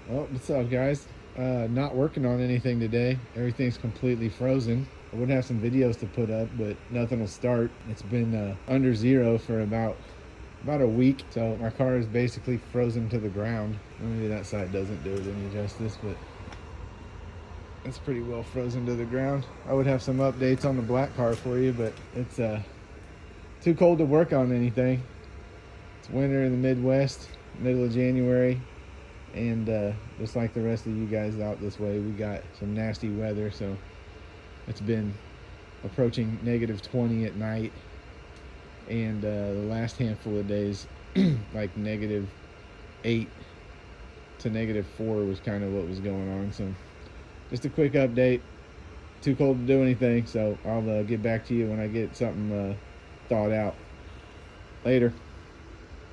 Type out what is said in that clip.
Well, what's up, guys? Not working on anything today. Everything's completely frozen. I would have some videos to put up, but nothing will start. It's been under zero for about a week, so my car is basically frozen to the ground. Maybe that side doesn't do it any justice, but it's pretty well frozen to the ground. I would have some updates on the black car for you, but it's too cold to work on anything. It's winter in the Midwest, middle of January. And just like the rest of you guys out this way, we got some nasty weather. So it's been approaching -20 at night, and the last handful of days, like -8 to -4 was kind of what was going on. So just a quick update. Too cold to do anything, so I'll get back to you when I get something thought out. Later.